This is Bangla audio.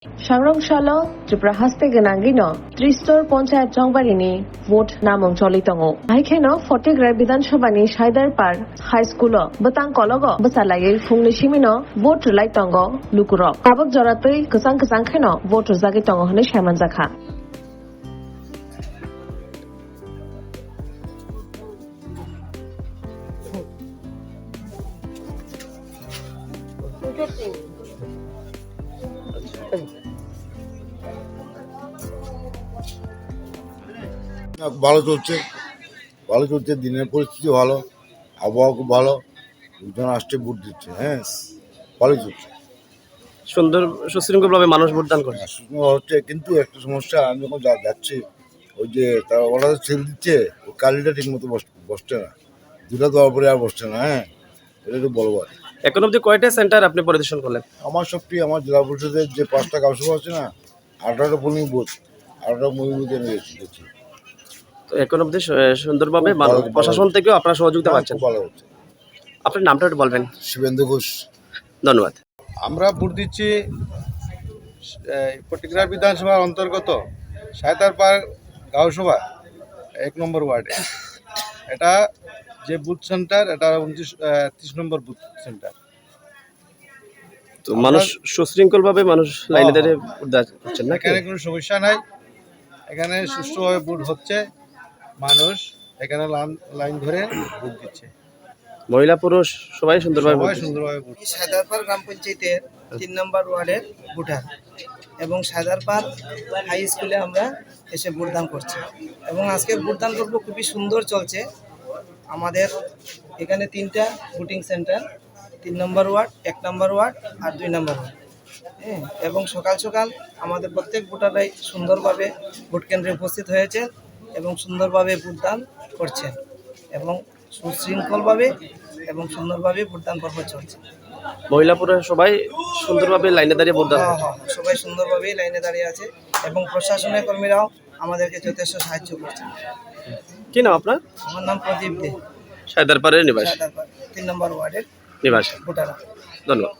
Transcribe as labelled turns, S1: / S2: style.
S1: Sangrongshalo Tripura haste genangino Tristor Ponchayat Chongbarini vote namong cholitongo Aikeno 40 Gram Bidan Sabhani Shaidar Par High School Batang Kologo Basalai Fungni Shimino vote Laitongo Lukuro Abak Joratui Kasang Kheno vote Zagitongo Hone Shamanzakha
S2: ভালো চলছে দিনের পরিস্থিতি ভালো, আবহাওয়া খুব ভালো, লোকজন আসছে ভোট দিচ্ছে। হ্যাঁ, ভালো চলছে,
S3: সুন্দর সুশৃঙ্খলভাবে মানুষ ভোটদান করে।
S2: হচ্ছে। কিন্তু একটা সমস্যা, আমি যখন যাচ্ছি ওই যে তারা ওরা সেল দিচ্ছে, ওই কালিটা ঠিক মতো বসছে না, দুটা দেওয়ার পরে আর বসছে না। হ্যাঁ, এটা একটু বড় বার।
S3: এখন অব্দি কয়টা সেন্টার আপনি পরিদর্শন করলেন?
S2: আমার আমার জেলা পরিষদের যে 5টা কাউন্সিলর আছে না, 18টা পোলিং বুথ, 18টা পোলিং বুথে আমি গেছি।
S3: তো এখন অব্দি সুন্দরভাবে
S2: ভালো
S3: প্রশাসন থেকেও আপনারা সহযোগিতা পাচ্ছেন।
S2: খুব ভালো হচ্ছে।
S3: আপনার নামটা একটু বলবেন।
S2: শিবেন্দু ঘোষ।
S3: ধন্যবাদ।
S4: আমরা ভোট দিচ্ছি পটিকরা বিধানসভার অন্তর্গত সাঁইতারপাড় গাঁওসভা 1 নম্বর ওয়ার্ডে। এটা যে বুথ সেন্টার, এটা 30 নম্বর বুথ সেন্টার।
S3: তো মানুষ সুশৃঙ্খলভাবে মানুষ লাইনে দাঁড়িয়ে ভোট দিচ্ছেন না?
S4: এখানে কোনো সমস্যা নাই, এখানে সুষ্ঠুভাবে ভোট হচ্ছে, মানুষ এখানে লাইন ধরে ভোট দিচ্ছে।
S3: মহিলা পুরুষ সবাই সুন্দরভাবে ভোট দিচ্ছে।
S4: সুন্দরভাবে ভোট।
S5: সায়দারপাড় গ্রাম পঞ্চায়েতের 3 নম্বর ওয়ার্ডের ভোটার এবং সায়দারপাড় হাই স্কুলে আমরা এসে ভোটদান করছি এবং আজকের ভোটদান করব খুবই সুন্দর চলছে। আমাদের এখানে 3টা ভোটিং সেন্টার, 3 নম্বর ওয়ার্ড, 1 নম্বর ওয়ার্ড আর 2 নম্বর ওয়ার্ড। হ্যাঁ, এবং সকাল সকাল আমাদের প্রত্যেক ভোটাররাই সুন্দরভাবে ভোট কেন্দ্রে উপস্থিত হয়েছে এবং সুন্দরভাবে ভোটদান করছেন এবং সুশৃঙ্খলভাবে এবং সুন্দরভাবে ভোটদান পর্ব চলছে।
S3: মহিলা পুরুষ সবাই সুন্দরভাবে লাইনে দাঁড়িয়ে ভোট দান।
S5: সবাই সুন্দরভাবেই লাইনে দাঁড়িয়ে আছে এবং প্রশাসনের কর্মীরাও আমাদেরকে যথেষ্ট সাহায্য করছে।
S3: কি নাম আপনার?
S5: আমার নাম প্রদীপ দে,
S3: সায়দারপাড়ের নিবাসী,
S5: 3 নম্বর ওয়ার্ডের
S3: নিবাসী।
S5: ভোটার।
S3: ধন্যবাদ।